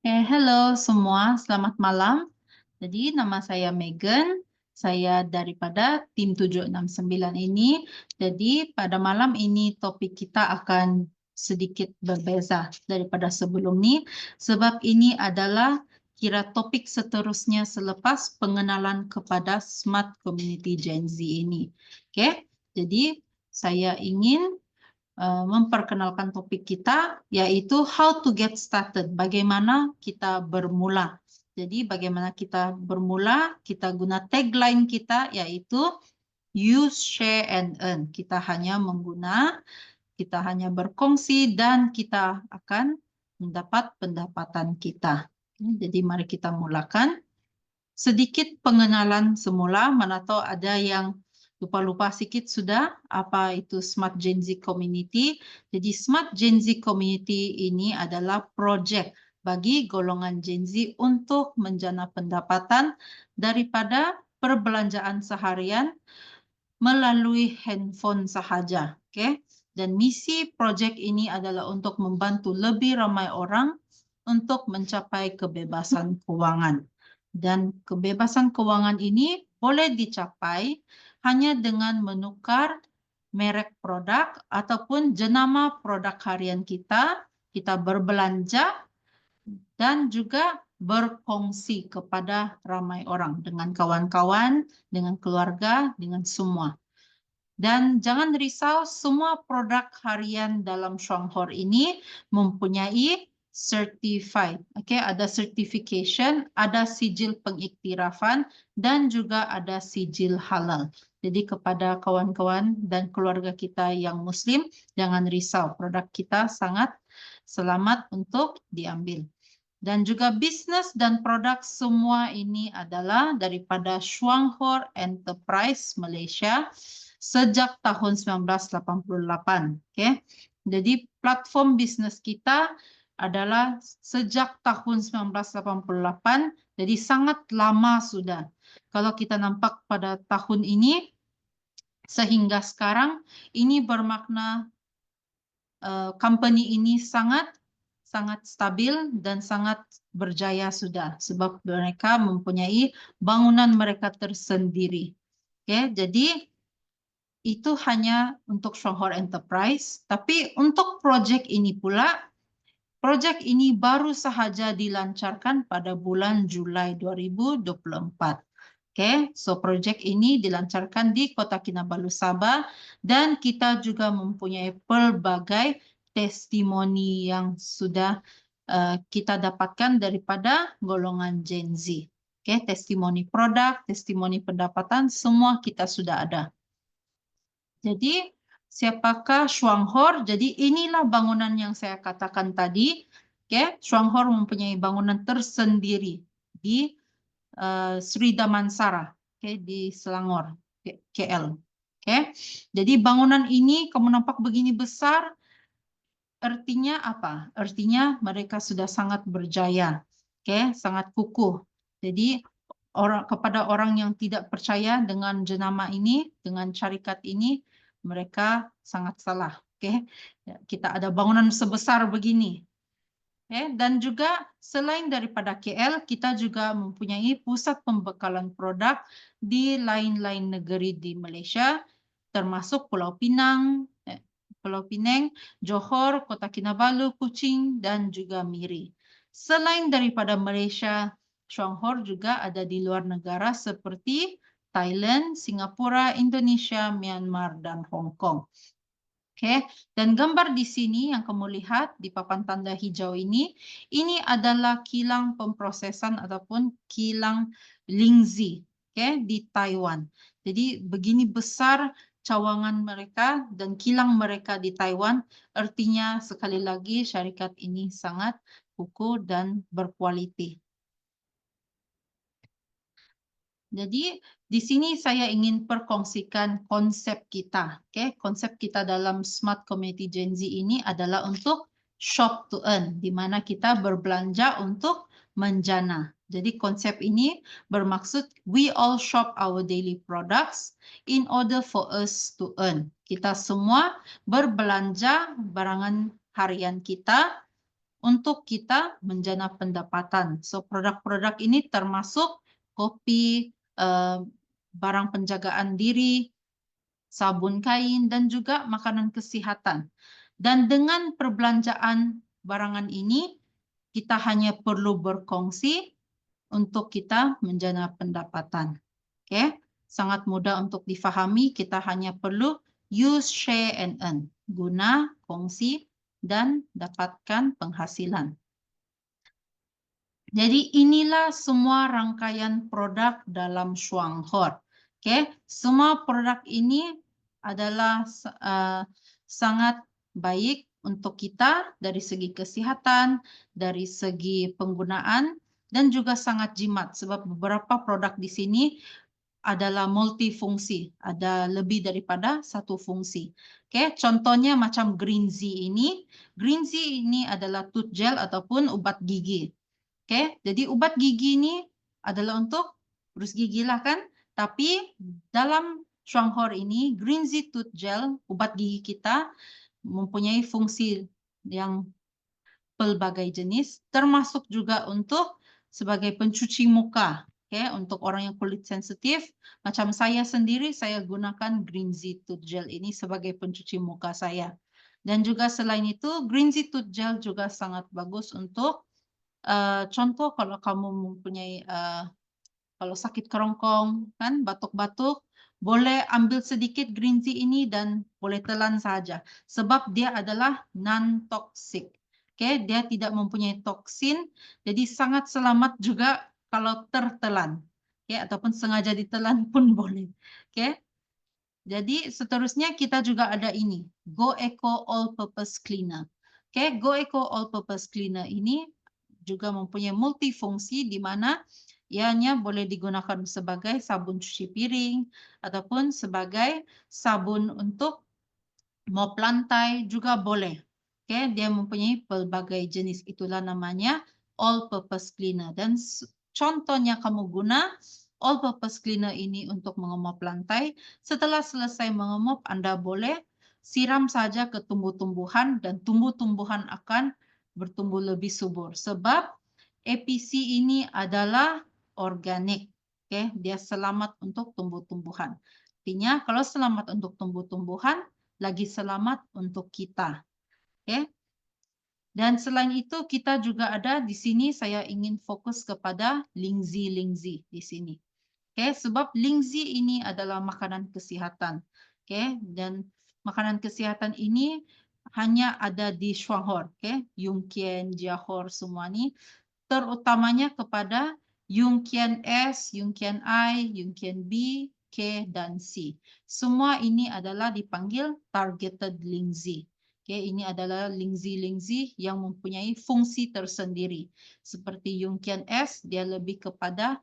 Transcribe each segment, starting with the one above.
Halo semua, selamat malam. Jadi nama saya Megan, saya daripada tim 769 ini. Jadi pada malam ini topik kita akan sedikit berbeza daripada sebelum ini, sebab ini adalah kira topik seterusnya selepas pengenalan kepada Smart Community Gen Z ini. Oke, jadi saya ingin memperkenalkan topik kita, yaitu how to get started, bagaimana kita bermula. Jadi bagaimana kita bermula, kita guna tagline kita, yaitu use, share, and earn. Kita hanya berkongsi, dan kita akan mendapat pendapatan kita. Jadi mari kita mulakan. Sedikit pengenalan semula, mana tahu ada yang lupa-lupa sedikit sudah apa itu Smart Gen Z Community. Jadi Smart Gen Z Community ini adalah proyek bagi golongan Gen Z untuk menjana pendapatan daripada perbelanjaan seharian melalui handphone sahaja. Okay? Dan misi proyek ini adalah untuk membantu lebih ramai orang untuk mencapai kebebasan keuangan. Dan kebebasan keuangan ini boleh dicapai hanya dengan menukar merek produk ataupun jenama produk harian kita berbelanja, dan juga berkongsi kepada ramai orang, dengan kawan-kawan, dengan keluarga, dengan semua. Dan jangan risau, semua produk harian dalam Shuanghor ini mempunyai certified. Okay, ada certification, ada sijil pengiktirafan, dan juga ada sijil halal. Jadi kepada kawan-kawan dan keluarga kita yang Muslim, jangan risau, produk kita sangat selamat untuk diambil. Dan juga bisnis dan produk semua ini adalah daripada Shuanghor Enterprise Malaysia sejak tahun 1988. Okay? Jadi platform bisnis kita adalah sejak tahun 1988, jadi sangat lama sudah. Kalau kita nampak pada tahun ini, sehingga sekarang, ini bermakna company ini sangat stabil dan sangat berjaya sudah, sebab mereka mempunyai bangunan mereka tersendiri. Okay? Jadi itu hanya untuk Shuanghor Enterprise, tapi untuk proyek ini pula, proyek ini baru sahaja dilancarkan pada bulan Julai 2024. Okay, so proyek ini dilancarkan di Kota Kinabalu, Sabah, dan kita juga mempunyai pelbagai testimoni yang sudah kita dapatkan daripada golongan Gen Z. Okay, testimoni produk, testimoni pendapatan, semua kita sudah ada. Jadi, siapakah Shuanghor? Jadi, inilah bangunan yang saya katakan tadi. Okay? Shuanghor mempunyai bangunan tersendiri di Sri Damansara, okay? Di Selangor, KL. Okay? Jadi, bangunan ini kamu nampak begini besar, artinya apa? Artinya mereka sudah sangat berjaya, okay? Sangat kukuh. Jadi, kepada orang yang tidak percaya dengan jenama ini, dengan syarikat ini, mereka sangat salah. Okay? Kita ada bangunan sebesar begini. Okay? Dan juga selain daripada KL, kita juga mempunyai pusat pembekalan produk di lain-lain negeri di Malaysia, termasuk Pulau Pinang, Pulau Pinang, Johor, Kota Kinabalu, Kuching, dan juga Miri. Selain daripada Malaysia, Shuanghor juga ada di luar negara seperti Thailand, Singapura, Indonesia, Myanmar, dan Hong Kong. Oke, dan gambar di sini yang kamu lihat di papan tanda hijau ini adalah kilang pemprosesan ataupun kilang Lingzi, oke, di Taiwan. Jadi begini besar cawangan mereka dan kilang mereka di Taiwan, artinya sekali lagi syarikat ini sangat kukuh dan berkualiti. Jadi di sini saya ingin perkongsikan konsep kita. Okay? Konsep kita dalam Smart Community Gen Z ini adalah untuk shop to earn, di mana kita berbelanja untuk menjana. Jadi konsep ini bermaksud we all shop our daily products in order for us to earn. Kita semua berbelanja barangan harian kita untuk kita menjana pendapatan. So produk-produk ini termasuk kopi, barang penjagaan diri, sabun kain, dan juga makanan kesehatan. Dan dengan perbelanjaan barangan ini, kita hanya perlu berkongsi untuk kita menjana pendapatan. Oke, sangat mudah untuk difahami. Kita hanya perlu use, share, and earn. Guna, kongsi, dan dapatkan penghasilan. Jadi inilah semua rangkaian produk dalam Shuanghor. Oke, semua produk ini adalah sangat baik untuk kita dari segi kesehatan, dari segi penggunaan, dan juga sangat jimat sebab beberapa produk di sini adalah multifungsi, ada lebih daripada satu fungsi. Oke, contohnya macam Green Zea ini. Green Zea ini adalah tooth gel ataupun ubat gigi. Oke, jadi ubat gigi ini adalah untuk berus gigi lah kan. Tapi dalam Shuanghor ini, Green Zea tooth gel, ubat gigi kita mempunyai fungsi yang pelbagai jenis, termasuk juga untuk sebagai pencuci muka. Oke, untuk orang yang kulit sensitif, macam saya sendiri, saya gunakan Green Zea tooth gel ini sebagai pencuci muka saya. Dan juga selain itu, Green Zea tooth gel juga sangat bagus untuk contoh kalau kamu mempunyai kalau sakit kerongkong, kan batuk-batuk, boleh ambil sedikit Green Zea ini dan boleh telan saja. Sebab dia adalah non-toxic. Oke, dia tidak mempunyai toksin, jadi sangat selamat juga kalau tertelan. Oke, ataupun sengaja ditelan pun boleh. Oke. Jadi seterusnya kita juga ada ini, Go Eco All Purpose Cleaner. Oke, Go Eco All Purpose Cleaner ini juga mempunyai multifungsi di mana ianya boleh digunakan sebagai sabun cuci piring ataupun sebagai sabun untuk mop lantai juga boleh. Oke, dia mempunyai pelbagai jenis, itulah namanya all purpose cleaner. Dan contohnya kamu guna all purpose cleaner ini untuk mengemop lantai. Setelah selesai mengemop, Anda boleh siram saja ke tumbuh-tumbuhan dan tumbuh-tumbuhan akan bertumbuh lebih subur. Sebab APC ini adalah organik. Oke, dia selamat untuk tumbuh-tumbuhan. Artinya kalau selamat untuk tumbuh-tumbuhan, lagi selamat untuk kita. Oke. Dan selain itu kita juga ada di sini saya ingin fokus kepada Lingzi di sini. Oke, sebab Lingzi ini adalah makanan kesehatan. Oke, dan makanan kesehatan ini hanya ada di Shuanghor, oke. Yungkian, Jiahor semua ini terutamanya kepada Yungkian S, Yungkian I, Yungkian B, K, dan C. Semua ini adalah dipanggil targeted Lingzi. Oke, ini adalah Lingzi yang mempunyai fungsi tersendiri. Seperti Yungkian S, dia lebih kepada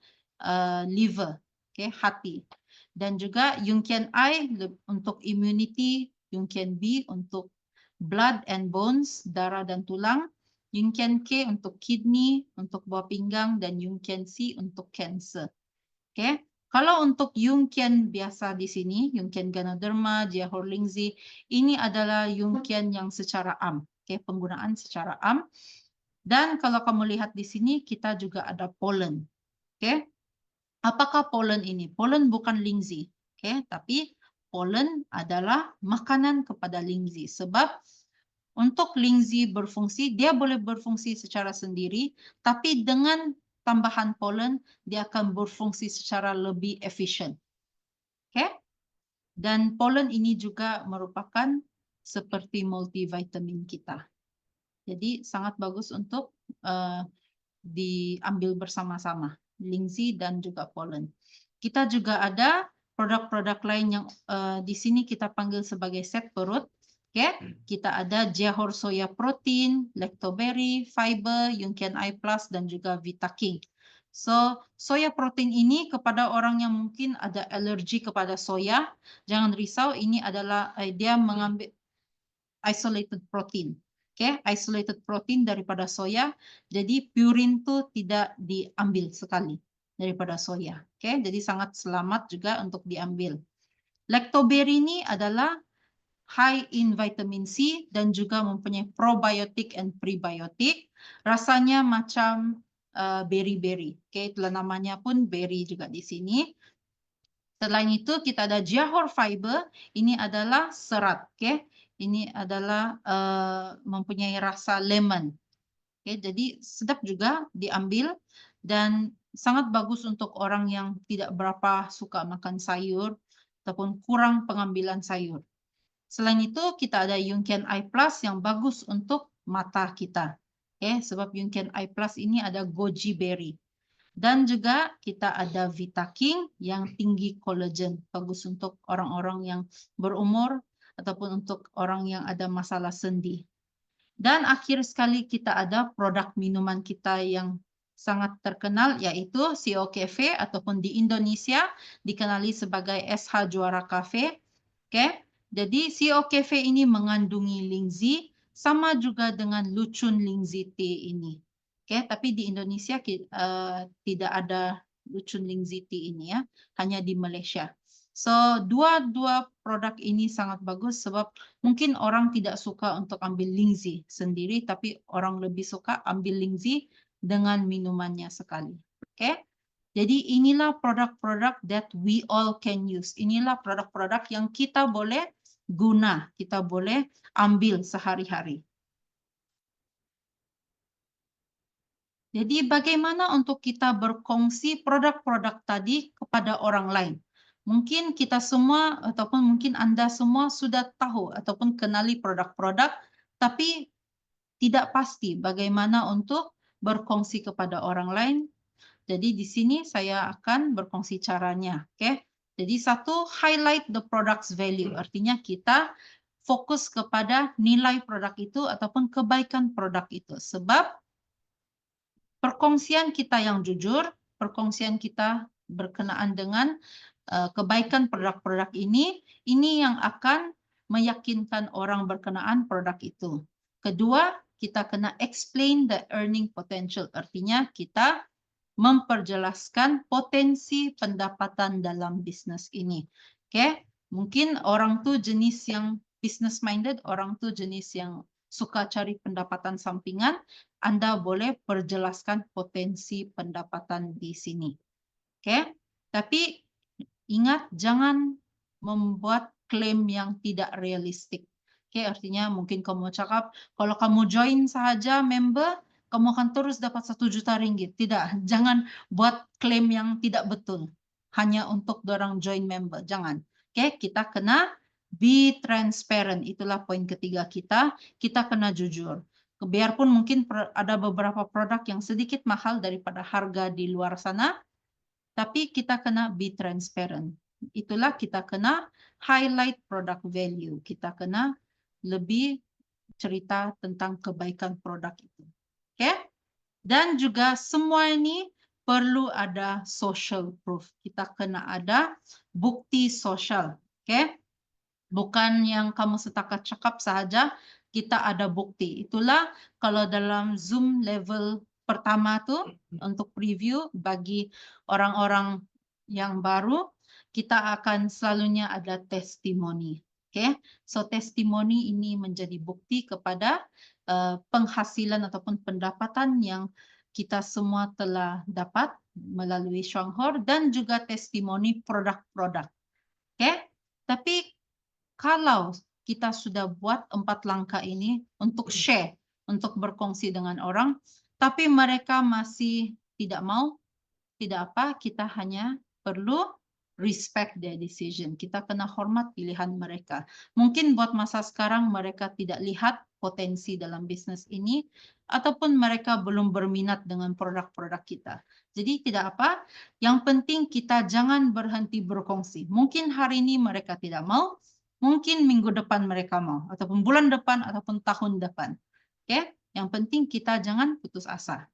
liver, oke, hati. Dan juga Yungkian I untuk immunity, Yungkian B untuk blood and bones, darah dan tulang, Yungkian K untuk kidney, untuk buah pinggang, dan Yungkian C untuk cancer. Oke, kalau untuk Yungkian biasa di sini, Yungkian Ganoderma, Jiahor Lingzi, ini adalah Yungkian yang secara am. Oke, penggunaan secara am. Dan kalau kamu lihat di sini, kita juga ada pollen. Oke, apakah pollen ini? Pollen bukan Lingzi. Oke, tapi pollen adalah makanan kepada Lingzi. Sebab untuk Lingzi berfungsi, dia boleh berfungsi secara sendiri, tapi dengan tambahan pollen, dia akan berfungsi secara lebih efisien. Oke? Dan pollen ini juga merupakan seperti multivitamin kita. Jadi sangat bagus untuk diambil bersama-sama, Lingzi dan juga pollen. Kita juga ada produk-produk lain yang di sini kita panggil sebagai set perut. Oke, kita ada Jiahor Soya Protein, Lactoberry, Fiber, Yungkian I Plus, dan juga Vitaking. So, soya protein ini kepada orang yang mungkin ada alergi kepada soya, jangan risau, ini adalah dia mengambil isolated protein. Oke, isolated protein daripada soya, jadi purin itu tidak diambil sekali daripada soya. Oke, jadi sangat selamat juga untuk diambil. Lactoberry ini adalah high in vitamin C dan juga mempunyai probiotik and prebiotik. Rasanya macam berry-berry. Oke, itulah namanya pun berry juga di sini. Selain itu kita ada Jahor Fiber, ini adalah serat, oke. Ini adalah mempunyai rasa lemon. Oke, jadi sedap juga diambil dan sangat bagus untuk orang yang tidak berapa suka makan sayur ataupun kurang pengambilan sayur. Selain itu kita ada Yunken Eye Plus yang bagus untuk mata kita. Oke, sebab Yunken Eye Plus ini ada goji berry. Dan juga kita ada Vitaking yang tinggi kolagen, bagus untuk orang-orang yang berumur ataupun untuk orang yang ada masalah sendi. Dan akhir sekali kita ada produk minuman kita yang sangat terkenal yaitu CO Cafe ataupun di Indonesia dikenali sebagai SH Juara Cafe. Oke. Jadi CO Cafe ini mengandungi lingzi sama juga dengan lucun lingzi tea ini. Oke, tapi di Indonesia tidak ada lucun lingzi tea ini ya, hanya di Malaysia. So, dua produk ini sangat bagus sebab mungkin orang tidak suka untuk ambil lingzi sendiri, tapi orang lebih suka ambil lingzi dengan minumannya sekali. Oke, jadi inilah produk-produk that we all can use. Inilah produk-produk yang kita boleh guna, kita boleh ambil sehari-hari. Jadi bagaimana untuk kita berkongsi produk-produk tadi kepada orang lain? Mungkin kita semua ataupun mungkin Anda semua sudah tahu ataupun kenali produk-produk, tapi tidak pasti bagaimana untuk berkongsi kepada orang lain. Jadi di sini saya akan berkongsi caranya. Oke. Jadi satu, highlight the product's value. Artinya kita fokus kepada nilai produk itu ataupun kebaikan produk itu. Sebab perkongsian kita yang jujur, perkongsian kita berkenaan dengan kebaikan produk-produk ini yang akan meyakinkan orang berkenaan produk itu. Kedua, kita kena explain the earning potential. Artinya kita memperjelaskan potensi pendapatan dalam bisnis ini. Oke, mungkin orang tuh jenis yang business minded, orang tuh jenis yang suka cari pendapatan sampingan, Anda boleh perjelaskan potensi pendapatan di sini. Oke, tapi ingat jangan membuat klaim yang tidak realistik. Oke, artinya mungkin kamu cakap kalau kamu join saja member, kamu akan terus dapat 1 juta ringgit. Tidak, jangan buat klaim yang tidak betul. Hanya untuk dorang join member, jangan. Oke, kita kena be transparent. Itulah poin ketiga kita. Kita kena jujur. Biarpun mungkin ada beberapa produk yang sedikit mahal daripada harga di luar sana, tapi kita kena be transparent. Itulah kita kena highlight product value. Kita kena lebih cerita tentang kebaikan produk itu. Oke? Dan juga semua ini perlu ada social proof. Kita kena ada bukti sosial. Oke? Bukan yang kamu setakat cakap saja, kita ada bukti. Itulah kalau dalam Zoom level pertama tuh untuk preview bagi orang-orang yang baru, kita akan selalunya ada testimoni. Oke, so testimoni ini menjadi bukti kepada penghasilan ataupun pendapatan yang kita semua telah dapat melalui Shanghor dan juga testimoni produk-produk. Oke, tapi kalau kita sudah buat 4 langkah ini untuk share, untuk berkongsi dengan orang, tapi mereka masih tidak mau, tidak apa, kita hanya perlu respect their decision. Kita kena hormat pilihan mereka. Mungkin buat masa sekarang mereka tidak lihat potensi dalam bisnis ini, ataupun mereka belum berminat dengan produk-produk kita. Jadi tidak apa, yang penting kita jangan berhenti berkongsi. Mungkin hari ini mereka tidak mau, mungkin minggu depan mereka mau, ataupun bulan depan, ataupun tahun depan. Oke, yang penting kita jangan putus asa.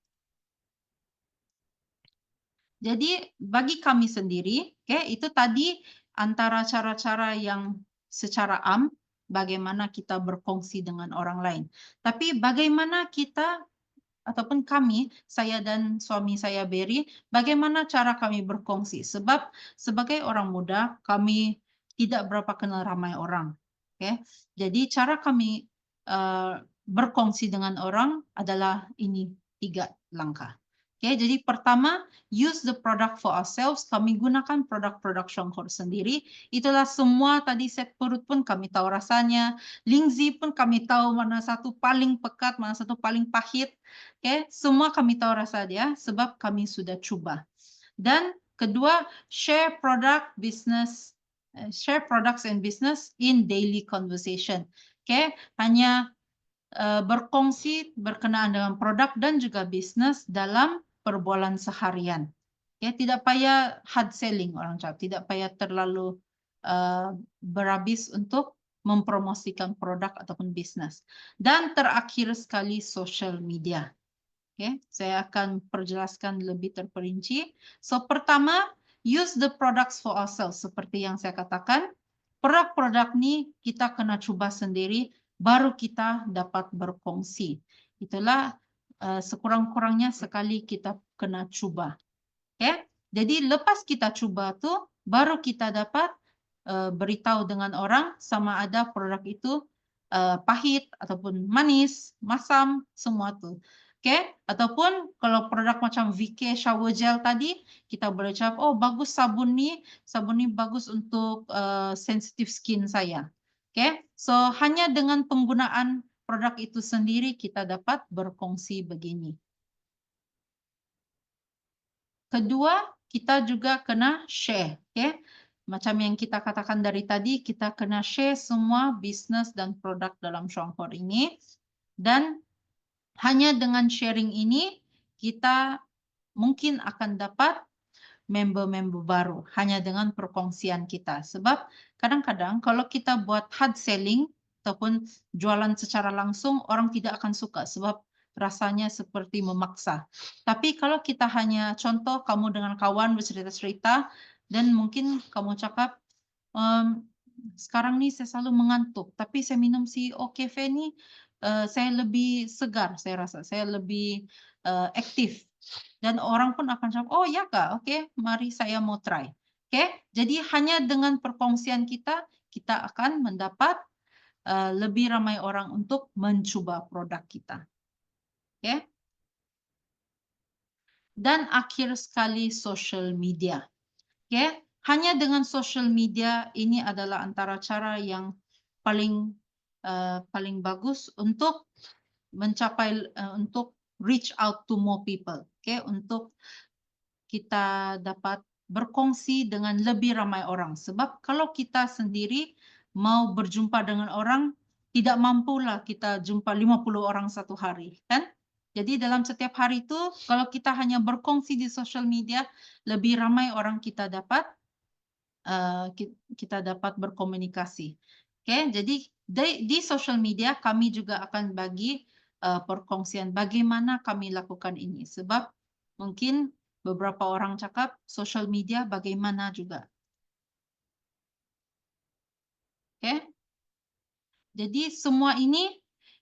Jadi bagi kami sendiri, itu tadi antara cara-cara yang secara bagaimana kita berkongsi dengan orang lain. Tapi bagaimana kita ataupun kami, saya dan suami saya Berry, bagaimana cara kami berkongsi? Sebab sebagai orang muda, kami tidak berapa kenal ramai orang. Oke, jadi cara kami berkongsi dengan orang adalah ini 3 langkah. Oke, jadi pertama, use the product for ourselves. Kami gunakan produk-produk Shongkor sendiri. Itulah semua tadi set perut pun kami tahu rasanya. Lingzi pun kami tahu mana satu paling pekat, mana satu paling pahit. Oke, semua kami tahu rasa dia sebab kami sudah coba. Dan kedua, share products and business in daily conversation. Oke, hanya berkongsi berkenaan dengan produk dan juga bisnis dalam perbualan seharian. Ya, tidak payah hard selling orang cakap, tidak payah terlalu berhabis untuk mempromosikan produk ataupun bisnis. Dan terakhir sekali social media. Oke, saya akan perjelaskan lebih terperinci. So, pertama, use the products for ourselves. Seperti yang saya katakan, produk-produk ini kita kena coba sendiri, baru kita dapat berkongsi. Itulah sekurang-kurangnya sekali kita kena coba. Oke, jadi lepas kita coba tuh, baru kita dapat beritahu dengan orang sama ada produk itu pahit ataupun manis, masam, semua tuh. Oke, ataupun kalau produk macam VK shower gel tadi, kita boleh cakap, oh bagus sabun ni bagus untuk sensitive skin saya. Oke, so hanya dengan penggunaan produk itu sendiri kita dapat berkongsi begini. Kedua, kita juga kena share, oke? Macam yang kita katakan dari tadi, kita kena share semua bisnis dan produk dalam Shongkor ini. Dan hanya dengan sharing ini, kita mungkin akan dapat member-member baru hanya dengan perkongsian kita. Sebab kadang-kadang kalau kita buat hard selling ataupun jualan secara langsung, orang tidak akan suka sebab rasanya seperti memaksa. Tapi kalau kita hanya contoh kamu dengan kawan bercerita-cerita dan mungkin kamu cakap, sekarang nih saya selalu mengantuk, tapi saya minum CEO Cafe nih saya lebih segar, saya rasa saya lebih aktif. Dan orang pun akan cakap, oh ya kak, oke, mari saya mau try. Oke, jadi hanya dengan perkongsian kita, kita akan mendapat lebih ramai orang untuk mencoba produk kita. Oke. Dan akhir sekali social media. Oke, hanya dengan social media ini adalah antara cara yang paling bagus untuk mencapai untuk reach out to more people. Oke, untuk kita dapat berkongsi dengan lebih ramai orang. Sebab kalau kita sendiri mau berjumpa dengan orang, tidak mampulah kita jumpa 50 orang satu hari, kan? Jadi dalam setiap hari itu, kalau kita hanya berkongsi di social media, lebih ramai orang kita dapat berkomunikasi. Oke, jadi di social media kami juga akan bagi perkongsian bagaimana kami lakukan ini. Sebab mungkin beberapa orang cakap social media bagaimana juga. Oke, jadi semua ini,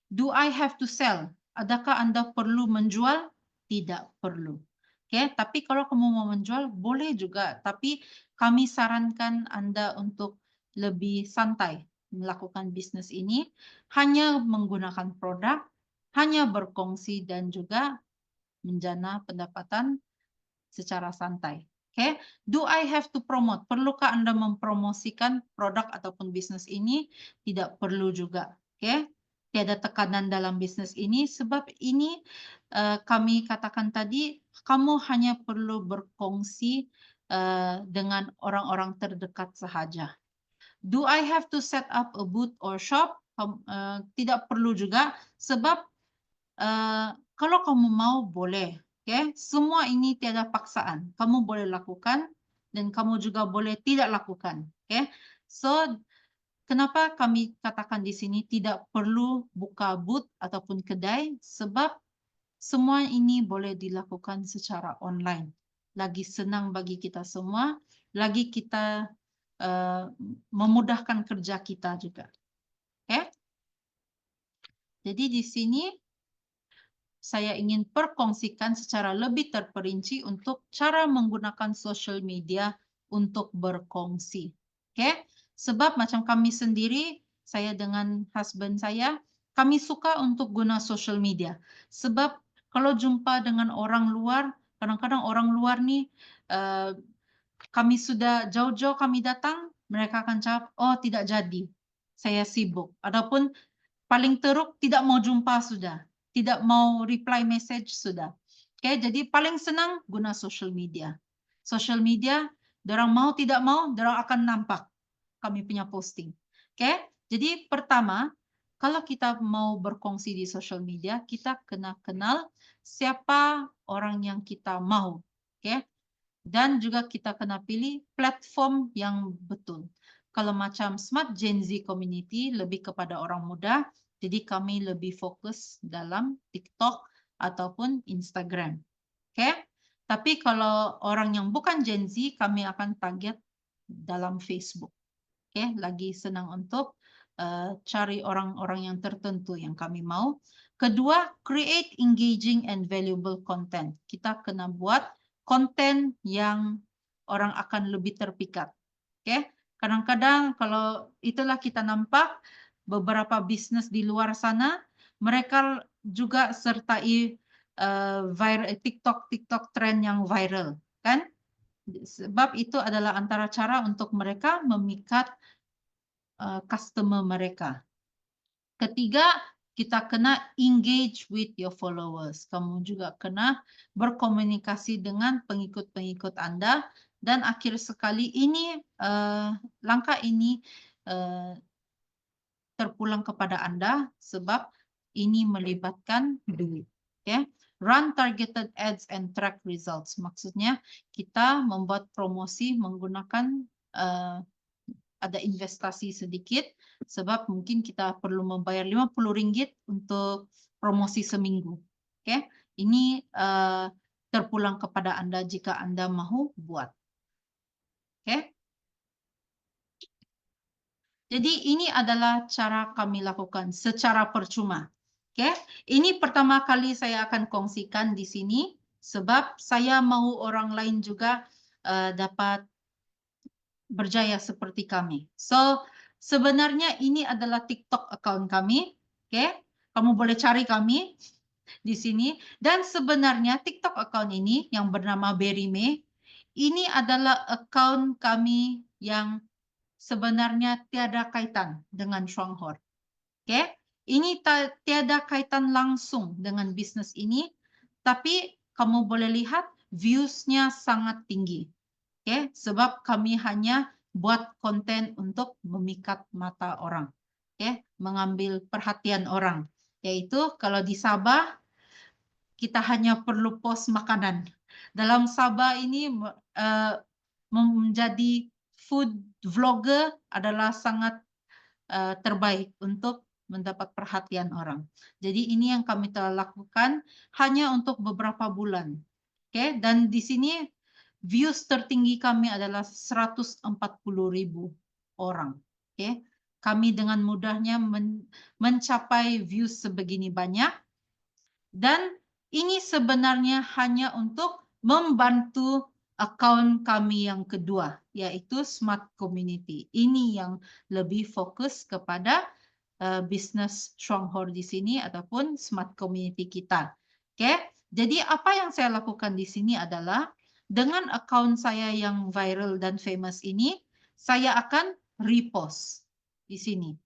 do I have to sell? Adakah Anda perlu menjual? Tidak perlu. Oke, tapi kalau kamu mau menjual, boleh juga. Tapi kami sarankan Anda untuk lebih santai melakukan bisnis ini, hanya menggunakan produk, hanya berkongsi dan juga menjana pendapatan secara santai. Oke, do I have to promote? Perlukah Anda mempromosikan produk ataupun bisnis ini? Tidak perlu juga. Oke, tiada tekanan dalam bisnis ini sebab ini kami katakan tadi, kamu hanya perlu berkongsi dengan orang-orang terdekat sahaja. Do I have to set up a booth or shop? Tidak perlu juga sebab kalau kamu mau boleh. Okay? Semua ini tiada paksaan. Kamu boleh lakukan dan kamu juga boleh tidak lakukan. Okay? So, kenapa kami katakan di sini tidak perlu buka booth ataupun kedai? Sebab semua ini boleh dilakukan secara online. Lagi senang bagi kita semua, lagi kita memudahkan kerja kita juga. Okay? Jadi di sini saya ingin perkongsikan secara lebih terperinci untuk cara menggunakan social media untuk berkongsi. Oke? Sebab macam kami sendiri, saya dengan husband saya, kami suka untuk guna social media. Sebab kalau jumpa dengan orang luar, kadang-kadang orang luar nih, kami sudah jauh-jauh kami datang, mereka akan jawab, "Oh, tidak jadi, saya sibuk." Ataupun paling teruk tidak mau jumpa sudah, tidak mau reply message sudah. Oke, jadi paling senang guna social media. Social media, dorang mau tidak mau, dorang akan nampak kami punya posting. Oke, jadi pertama, kalau kita mau berkongsi di social media, kita kena kenal siapa orang yang kita mau. Oke, dan juga kita kena pilih platform yang betul. Kalau macam Smart Gen Z Community lebih kepada orang muda, jadi kami lebih fokus dalam TikTok ataupun Instagram. Oke? Tapi kalau orang yang bukan Gen Z, kami akan target dalam Facebook. Oke, lagi senang untuk cari orang-orang yang tertentu yang kami mau. Kedua, create engaging and valuable content. Kita kena buat konten yang orang akan lebih terpikat. Oke, kadang-kadang kalau itulah kita nampak beberapa bisnis di luar sana, mereka juga sertai TikTok trend yang viral, kan? Sebab itu adalah antara cara untuk mereka memikat customer mereka. Ketiga, kita kena engage with your followers. Kamu juga kena berkomunikasi dengan pengikut-pengikut Anda. Dan akhir sekali ini, langkah ini terpulang kepada Anda sebab ini melibatkan duit. Ya. Run targeted ads and track results. Maksudnya kita membuat promosi menggunakan ada investasi sedikit sebab mungkin kita perlu membayar RM50 untuk promosi seminggu. Oke, ini terpulang kepada Anda jika Anda mau buat. Oke. Jadi ini adalah cara kami lakukan secara percuma. Oke, ini pertama kali saya akan kongsikan di sini sebab saya mau orang lain juga dapat berjaya seperti kami. So, sebenarnya ini adalah TikTok account kami. Oke, kamu boleh cari kami di sini. Dan sebenarnya TikTok account ini yang bernama Berry May, ini adalah account kami yang sebenarnya tiada kaitan dengan Shuanghor. Oke, ini tiada kaitan langsung dengan bisnis ini, tapi kamu boleh lihat views-nya sangat tinggi. Oke, sebab kami hanya buat konten untuk memikat mata orang. Oke, mengambil perhatian orang. Yaitu kalau di Sabah kita hanya perlu post makanan. Dalam Sabah ini menjadi food vlogger adalah sangat terbaik untuk mendapat perhatian orang. Jadi ini yang kami telah lakukan hanya untuk beberapa bulan. Oke, dan di sini views tertinggi kami adalah 140.000 orang. Oke, kami dengan mudahnya mencapai views sebegini banyak dan ini sebenarnya hanya untuk membantu account kami yang kedua, yaitu Smart Community. Ini yang lebih fokus kepada bisnis Shuanghor di sini ataupun Smart Community kita. Oke, jadi apa yang saya lakukan di sini adalah dengan account saya yang viral dan famous ini, saya akan repost di sini.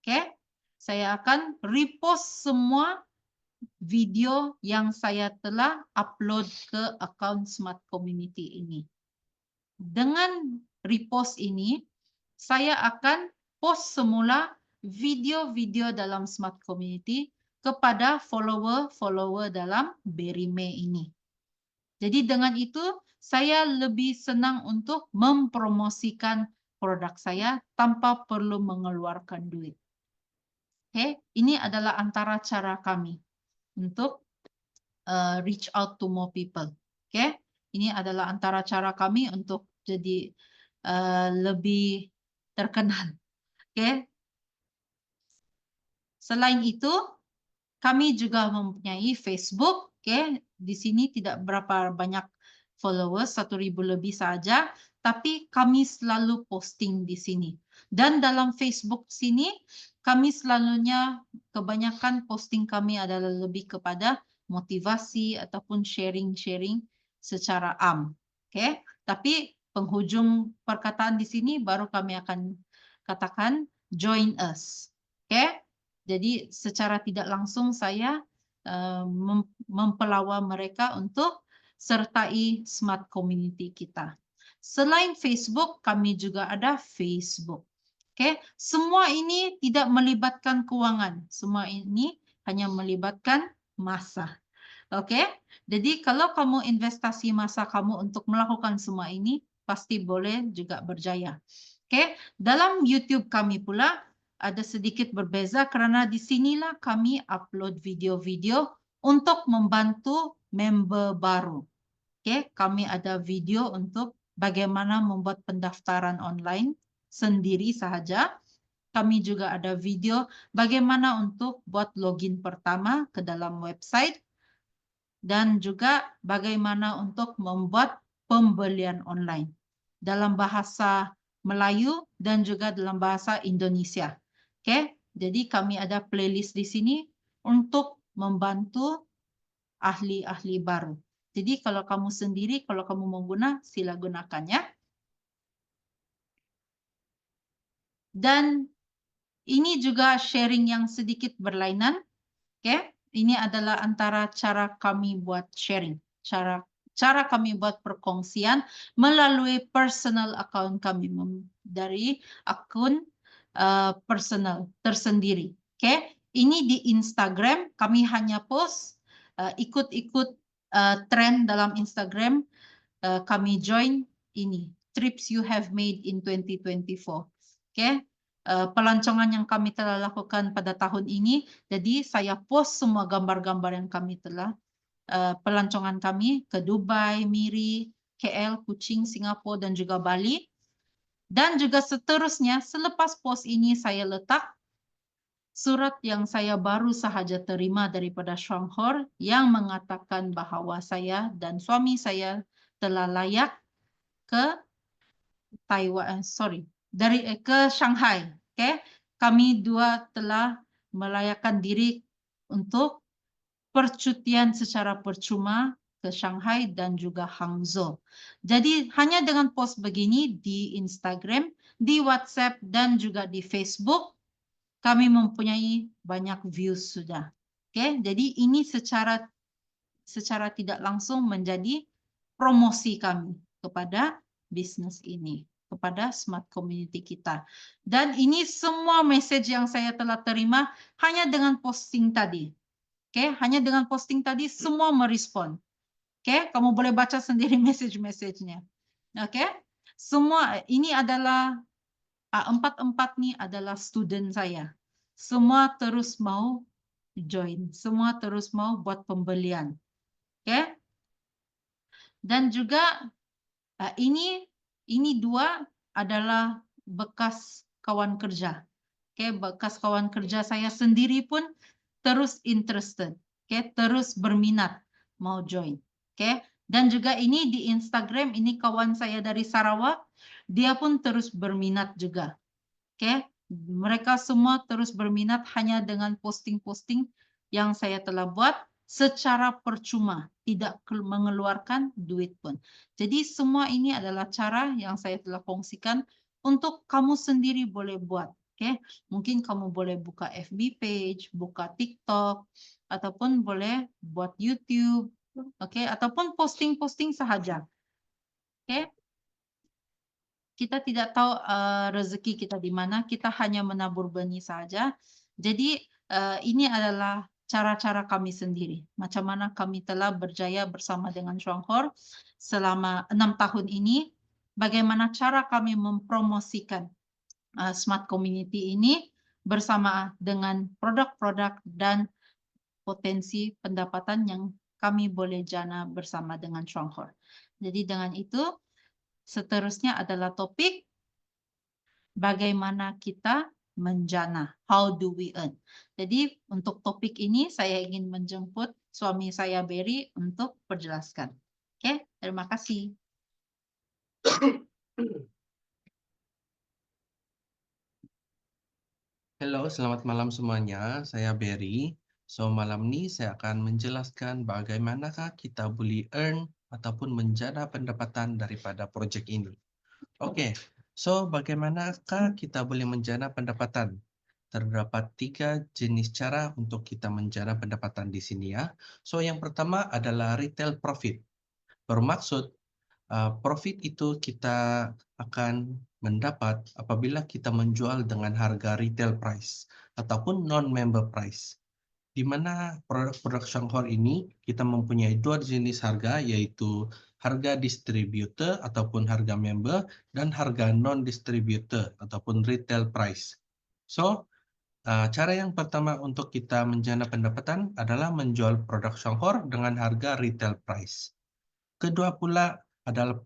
Oke, saya akan repost semua video yang saya telah upload ke account Smart Community ini. Dengan repost ini, saya akan post semula video-video dalam Smart Community kepada follower-follower dalam Berry May ini. Jadi dengan itu, saya lebih senang untuk mempromosikan produk saya tanpa perlu mengeluarkan duit. Oke, ini adalah antara cara kami untuk reach out to more people. Oke, ini adalah antara cara kami untuk jadi lebih terkenal. Oke. Selain itu, kami juga mempunyai Facebook. Oke, di sini tidak berapa banyak followers, 1.000 lebih saja, tapi kami selalu posting di sini. Dan dalam Facebook sini, kami selalunya kebanyakan posting kami adalah lebih kepada motivasi ataupun sharing-sharing secara Oke, tapi penghujung perkataan di sini baru kami akan katakan join us. Oke, jadi secara tidak langsung saya mempelawa mereka untuk sertai smart community kita. Selain Facebook, kami juga ada Facebook. Oke, semua ini tidak melibatkan keuangan. Semua ini hanya melibatkan masa. Oke, jadi kalau kamu investasi masa kamu untuk melakukan semua ini, pasti boleh juga berjaya. Oke, dalam YouTube kami pula ada sedikit berbeza karena di sinilah kami upload video-video untuk membantu member baru. Oke, kami ada video untuk bagaimana membuat pendaftaran online sendiri sahaja. Kami juga ada video bagaimana untuk buat login pertama ke dalam website dan juga bagaimana untuk membuat pembelian online dalam bahasa Melayu dan juga dalam bahasa Indonesia. Oke, jadi kami ada playlist di sini untuk membantu ahli-ahli baru. Jadi kalau kamu sendiri, kalau kamu mau guna, sila gunakan ya. Dan ini juga sharing yang sedikit berlainan. Oke, ini adalah antara cara kami buat sharing, cara kami buat perkongsian melalui personal account kami dari akun personal tersendiri. Oke, ini di Instagram kami hanya post ikut-ikut tren dalam Instagram. Kami join ini trips you have made in 2024. Oke, pelancongan yang kami telah lakukan pada tahun ini. Jadi saya post semua gambar-gambar yang kami telah pelancongan kami ke Dubai, Miri, KL, Kuching, Singapura dan juga Bali. Dan juga seterusnya selepas post ini saya letak surat yang saya baru sahaja terima daripada Shanghai yang mengatakan bahawa saya dan suami saya telah layak ke Taiwan, ke Shanghai. Okay? Kami dua telah melayakkan diri untuk percutian secara percuma ke Shanghai dan juga Hangzhou. Jadi hanya dengan post begini di Instagram, di WhatsApp dan juga di Facebook, kami mempunyai banyak views sudah. Oke, jadi ini secara tidak langsung menjadi promosi kami kepada bisnis ini, kepada smart community kita. Dan ini semua message yang saya telah terima hanya dengan posting tadi. Oke, hanya dengan posting tadi semua merespon. Oke, kamu boleh baca sendiri message-message-nya. Oke, semua ini adalah empat-empat nih adalah student saya. Semua terus mau join, semua terus mau buat pembelian. Oke, dan juga ini dua adalah bekas kawan kerja. Oke, bekas kawan kerja saya sendiri pun terus interested. Oke, terus berminat mau join. Oke, dan juga ini di Instagram ini kawan saya dari Sarawak, dia pun terus berminat juga. Oke, mereka semua terus berminat hanya dengan posting-posting yang saya telah buat secara percuma, tidak mengeluarkan duit pun. Jadi semua ini adalah cara yang saya telah kongsikan untuk kamu sendiri boleh buat. Oke, mungkin kamu boleh buka FB page, buka TikTok, ataupun boleh buat YouTube, oke, ataupun posting-posting sahaja. Oke, kita tidak tahu rezeki kita di mana, kita hanya menabur benih saja. Jadi ini adalah cara-cara kami sendiri. Macam mana kami telah berjaya bersama dengan Shanghai selama 6 tahun ini. Bagaimana cara kami mempromosikan smart community ini bersama dengan produk-produk dan potensi pendapatan yang kami boleh jana bersama dengan Shanghai. Jadi dengan itu, seterusnya adalah topik bagaimana kita menjana. How do we earn? Jadi untuk topik ini saya ingin menjemput suami saya Berry untuk perjelaskan. Oke, terima kasih. Halo, selamat malam semuanya. Saya Berry. So, malam ini saya akan menjelaskan bagaimanakah kita boleh earn ataupun menjana pendapatan daripada projek ini. Oke, so bagaimanakah kita boleh menjana pendapatan? Terdapat 3 jenis cara untuk kita menjana pendapatan di sini ya. So, yang pertama adalah retail profit. Bermaksud profit itu kita akan mendapat apabila kita menjual dengan harga retail price ataupun non-member price. Di mana produk Shanghai ini kita mempunyai 2 jenis harga, yaitu harga distributor ataupun harga member dan harga non-distributor ataupun retail price. So, cara yang pertama untuk kita menjana pendapatan adalah menjual produk Shanghai dengan harga retail price. Kedua pula adalah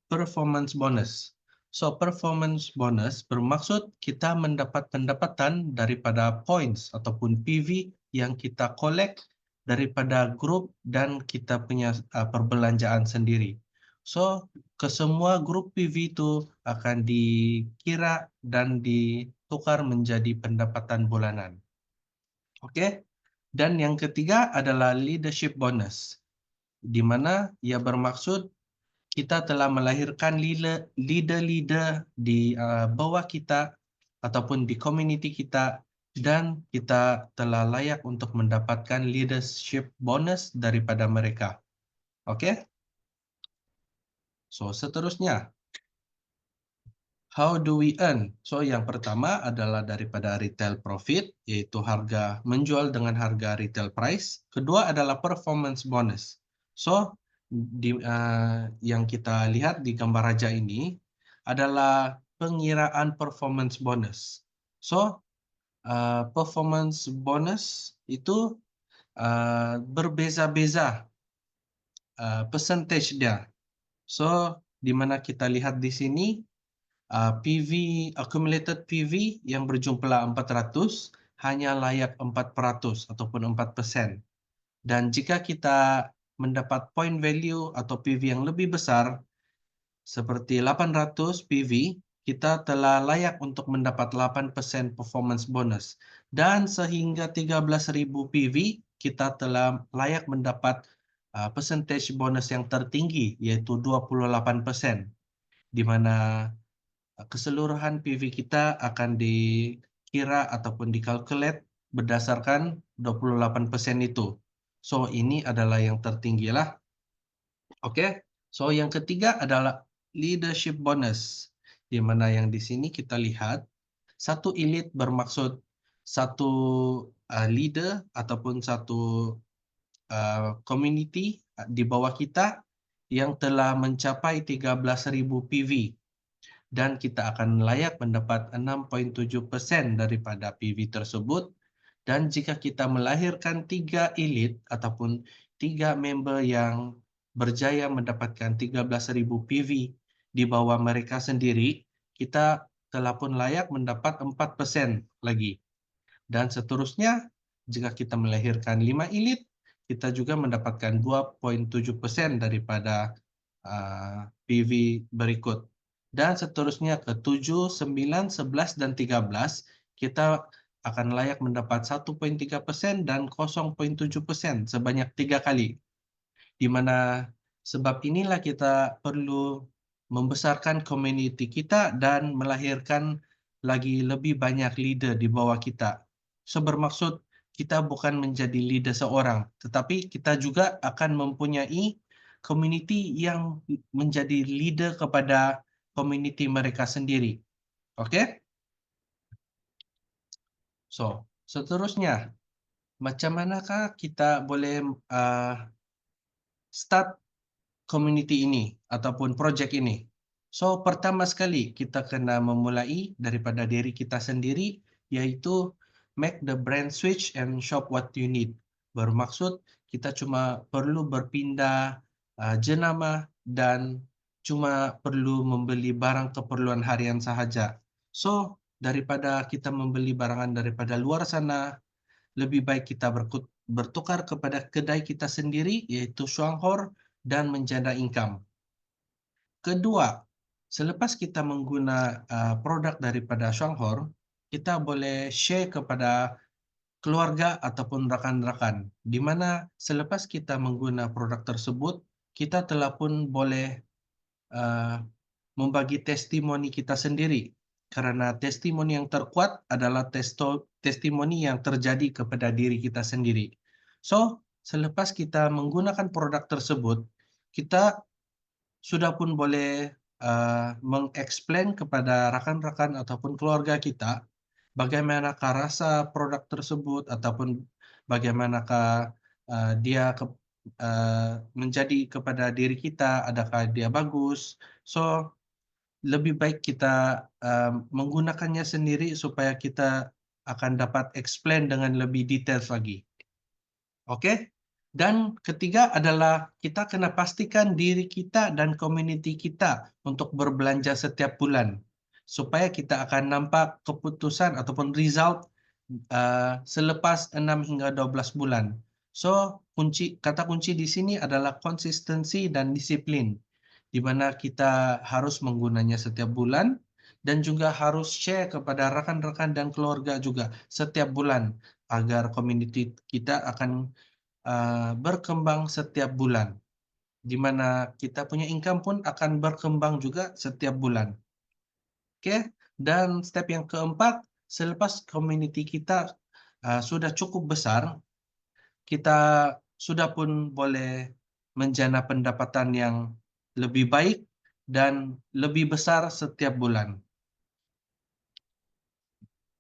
performance bonus. So, performance bonus bermaksud kita mendapat pendapatan daripada points ataupun PV yang kita collect daripada grup dan kita punya perbelanjaan sendiri. So, kesemua grup PV itu akan dikira dan ditukar menjadi pendapatan bulanan. Oke? Dan yang ketiga adalah leadership bonus, di mana ia bermaksud kita telah melahirkan leader-leader di bawah kita ataupun di community kita, dan kita telah layak untuk mendapatkan leadership bonus daripada mereka. Oke? So, seterusnya, how do we earn? So, yang pertama adalah daripada retail profit, yaitu harga menjual dengan harga retail price. Kedua adalah performance bonus. So, yang kita lihat di gambar raja ini adalah pengiraan performance bonus. So, performance bonus itu berbeza-beza percentage dia. So, di mana kita lihat di sini PV, accumulated PV yang berjumlah 400 hanya layak 4% ataupun 4%. Dan jika kita mendapat point value atau PV yang lebih besar, seperti 800 PV, kita telah layak untuk mendapat 8% performance bonus. Dan sehingga 13.000 PV, kita telah layak mendapat percentage bonus yang tertinggi, yaitu 28%, di mana keseluruhan PV kita akan dikira ataupun dikalkulate berdasarkan 28% itu. So, ini adalah yang tertinggi lah. Oke. So, yang ketiga adalah leadership bonus, di mana yang di sini kita lihat satu elite bermaksud satu leader ataupun satu community di bawah kita yang telah mencapai 13.000 PV, dan kita akan layak mendapat 6.7% daripada PV tersebut. Dan jika kita melahirkan 3 elite ataupun 3 member yang berjaya mendapatkan 13.000 PV di bawah mereka sendiri, kita telah pun layak mendapat 4% lagi. Dan seterusnya, jika kita melahirkan 5 elite, kita juga mendapatkan 2.7% daripada PV berikut. Dan seterusnya ke 7, 9, 11, dan 13, kita akan layak mendapat 1.3% dan 0.7% sebanyak 3 kali. Di mana sebab inilah kita perlu membesarkan community kita dan melahirkan lagi lebih banyak leader di bawah kita. So, bermaksud kita bukan menjadi leader seorang, tetapi kita juga akan mempunyai community yang menjadi leader kepada community mereka sendiri. Oke? So, seterusnya, macam manakah kita boleh start community ini ataupun projek ini? So, pertama sekali kita kena memulai daripada diri kita sendiri, yaitu make the brand switch and shop what you need. Bermaksud kita cuma perlu berpindah jenama dan cuma perlu membeli barang keperluan harian sahaja. So, daripada kita membeli barangan daripada luar sana, lebih baik kita bertukar kepada kedai kita sendiri, yaitu Shuanghor, dan menjana income. Kedua, selepas kita mengguna produk daripada Shuanghor, kita boleh share kepada keluarga ataupun rekan-rekan, di mana selepas kita menggunakan produk tersebut, kita telah pun boleh uh, membagi testimoni kita sendiri. Karena testimoni yang terkuat adalah testimoni yang terjadi kepada diri kita sendiri. So, selepas kita menggunakan produk tersebut, kita sudah pun boleh mengeksplain kepada rekan-rekan ataupun keluarga kita bagaimanakah rasa produk tersebut ataupun bagaimanakah dia menjadi kepada diri kita, adakah dia bagus. So, lebih baik kita menggunakannya sendiri supaya kita akan dapat explain dengan lebih detail lagi. Oke? Dan ketiga adalah kita kena pastikan diri kita dan community kita untuk berbelanja setiap bulan. Supaya kita akan nampak keputusan ataupun result selepas 6 hingga 12 bulan. So, kata kunci di sini adalah konsistensi dan disiplin, di mana kita harus menggunanya setiap bulan dan juga harus share kepada rekan-rekan dan keluarga juga setiap bulan agar community kita akan berkembang setiap bulan, di mana kita punya income pun akan berkembang juga setiap bulan. Oke, dan step yang keempat, selepas community kita sudah cukup besar, kita sudah pun boleh menjana pendapatan yang lebih baik dan lebih besar setiap bulan.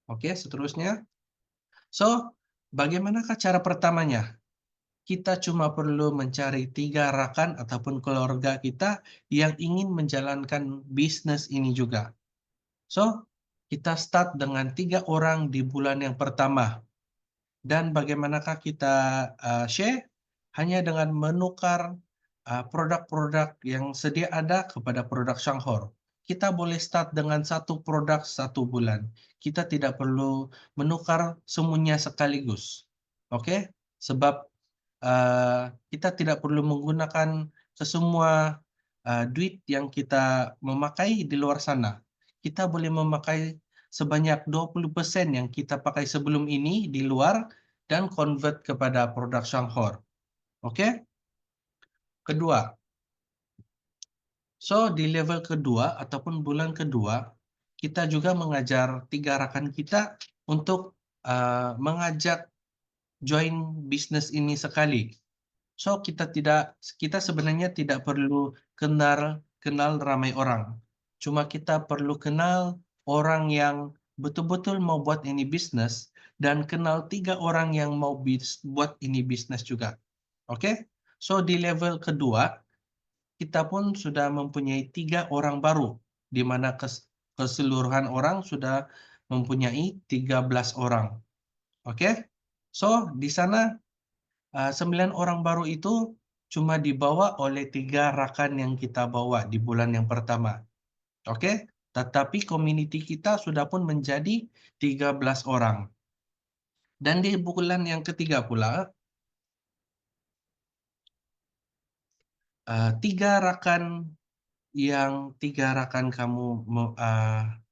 Oke, seterusnya. So, bagaimanakah cara pertamanya? Kita cuma perlu mencari 3 rakan ataupun keluarga kita yang ingin menjalankan bisnis ini juga. So, kita start dengan 3 orang di bulan yang pertama. Dan bagaimanakah kita share? Hanya dengan menukar produk-produk yang sedia ada kepada produk Shanghor. Kita boleh start dengan 1 produk 1 bulan. Kita tidak perlu menukar semuanya sekaligus. Oke? Sebab kita tidak perlu menggunakan kesemua duit yang kita memakai di luar sana. Kita boleh memakai sebanyak 20% yang kita pakai sebelum ini di luar dan convert kepada produk Shanghor. Oke? Kedua, so di level kedua ataupun bulan kedua, kita juga mengajar 3 rakan kita untuk mengajak join bisnis ini sekali. So kita sebenarnya tidak perlu kenal ramai orang. Cuma kita perlu kenal orang yang betul-betul mau buat ini bisnis dan kenal 3 orang yang mau buat ini bisnis juga. Oke? So di level kedua, kita pun sudah mempunyai 3 orang baru, di mana keseluruhan orang sudah mempunyai 13 orang. Oke? So di sana 9 orang baru itu cuma dibawa oleh 3 rakan yang kita bawa di bulan yang pertama. Oke? Tetapi community kita sudah pun menjadi 13 orang. Dan di bulan yang ketiga pula, 3 rakan yang 3 rakan kamu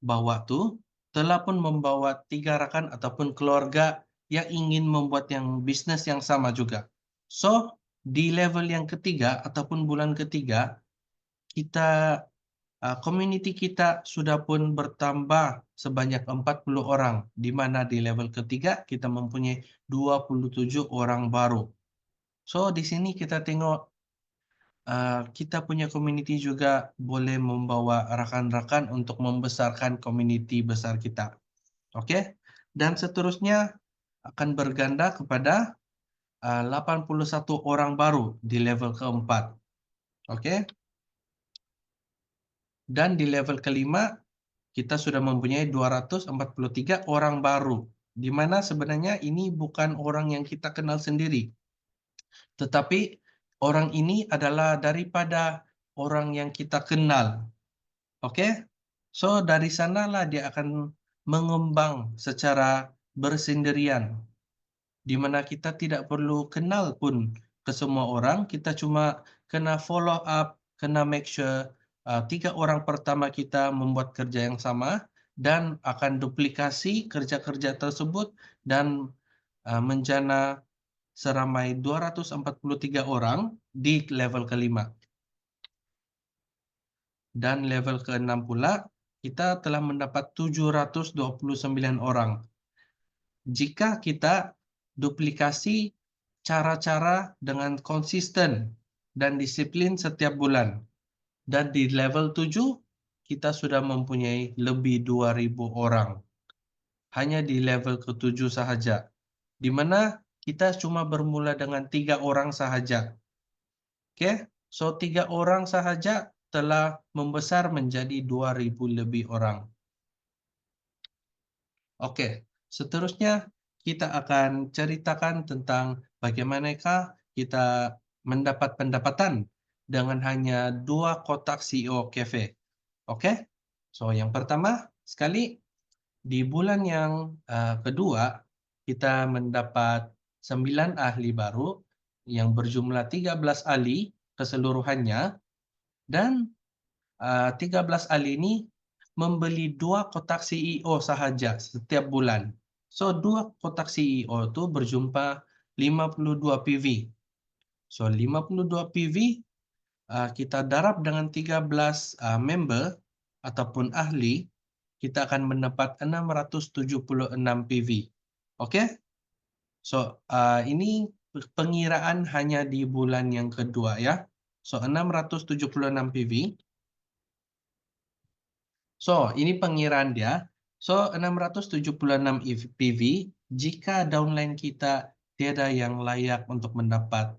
bawa tuh telah pun membawa 3 rakan ataupun keluarga yang ingin membuat yang bisnis yang sama juga. So, di level yang ketiga ataupun bulan ketiga, kita community kita sudah pun bertambah sebanyak 40 orang, di mana di level ketiga kita mempunyai 27 orang baru. So, di sini kita tengok kita punya community juga boleh membawa rakan-rakan untuk membesarkan community besar kita. Oke? Dan seterusnya akan berganda kepada 81 orang baru di level keempat. Oke? Dan di level kelima, kita sudah mempunyai 243 orang baru. Di mana sebenarnya ini bukan orang yang kita kenal sendiri. Tetapi orang ini adalah daripada orang yang kita kenal. Oke? So, dari sanalah dia akan mengembang secara bersendirian, di mana kita tidak perlu kenal pun ke semua orang, kita cuma kena follow up, kena make sure 3 orang pertama kita membuat kerja yang sama, dan akan duplikasi kerja-kerja tersebut dan menjana seramai 243 orang di level kelima. Dan level keenam pula, kita telah mendapat 729 orang. Jika kita duplikasi cara-cara dengan konsisten dan disiplin setiap bulan. Dan di level 7, kita sudah mempunyai lebih 2.000 orang. Hanya di level ke-7 sahaja. Di mana kita cuma bermula dengan 3 orang sahaja. Oke, so 3 orang sahaja telah membesar menjadi 2.000 lebih orang. Oke, seterusnya kita akan ceritakan tentang bagaimanakah kita mendapat pendapatan dengan hanya 2 kotak CEO Cafe. Oke, so yang pertama sekali di bulan yang kedua kita mendapat 9 ahli baru yang berjumlah 13 ahli keseluruhannya dan 13 ahli ini membeli 2 kotak CEO sahaja setiap bulan. So 2 kotak CEO itu berjumpa 52 PV. So 52 PV kita darab dengan 13 member ataupun ahli, kita akan mendapat 676 PV. Oke? So ini pengiraan hanya di bulan yang kedua ya. So 676 PV. So, ini pengiraan dia. So, 676 PV, jika downline kita tiada yang layak untuk mendapat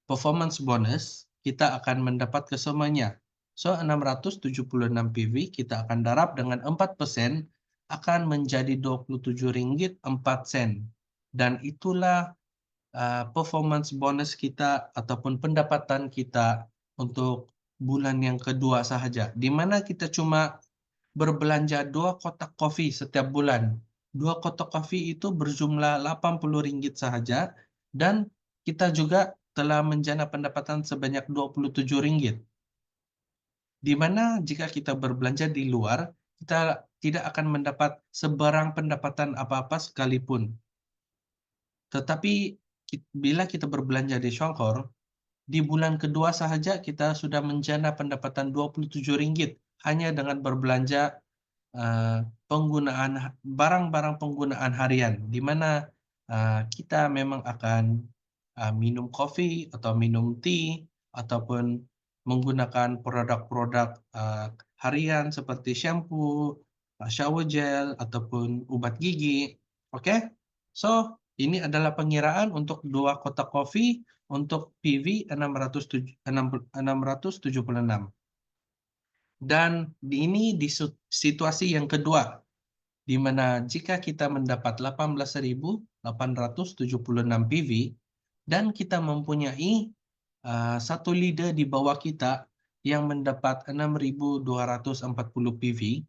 performance bonus, kita akan mendapat kesemuanya. So, 676 PV kita akan darab dengan 4% akan menjadi Rp27.04. Dan itulah performance bonus kita ataupun pendapatan kita untuk bulan yang kedua sahaja, di mana kita cuma berbelanja 2 kotak kopi setiap bulan. 2 kotak kopi itu berjumlah Rp80 sahaja dan kita juga telah menjana pendapatan sebanyak Rp27. Di mana jika kita berbelanja di luar, kita tidak akan mendapat sebarang pendapatan apa-apa sekalipun. Tetapi bila kita berbelanja di Shongkor, di bulan kedua sahaja kita sudah menjana pendapatan Rp27 hanya dengan berbelanja penggunaan barang-barang penggunaan harian, di mana kita memang akan minum kopi atau minum tea ataupun menggunakan produk-produk harian seperti shampoo, shower gel ataupun ubat gigi. Oke? So, ini adalah pengiraan untuk 2 kotak kopi untuk PV 676. Dan ini di situasi yang kedua, di mana jika kita mendapat 18.876 PV dan kita mempunyai satu leader di bawah kita yang mendapat 6.240 PV,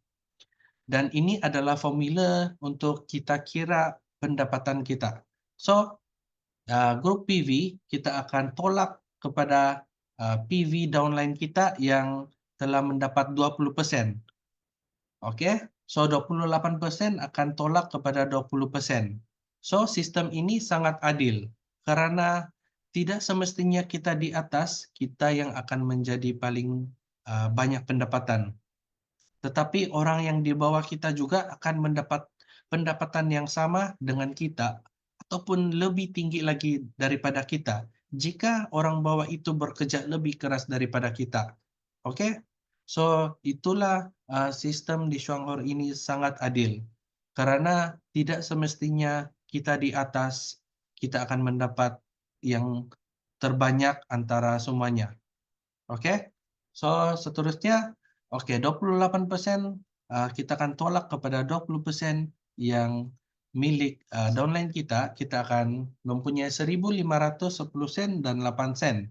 dan ini adalah formula untuk kita kira pendapatan kita. So, grup PV kita akan tolak kepada PV downline kita yang telah mendapat 20%. Oke, so 28% akan tolak kepada 20%. So, sistem ini sangat adil karena tidak semestinya kita di atas, kita yang akan menjadi paling banyak pendapatan. Tetapi orang yang di bawah kita juga akan mendapat pendapatan yang sama dengan kita ataupun lebih tinggi lagi daripada kita jika orang bawah itu bekerja lebih keras daripada kita. Oke? So, itulah sistem di Shanghai ini sangat adil. Karena tidak semestinya kita di atas, kita akan mendapat yang terbanyak antara semuanya. Oke? So, seterusnya, oke, 28% kita akan tolak kepada 20% yang milik downline kita akan mempunyai 1.510 sen dan 8 sen.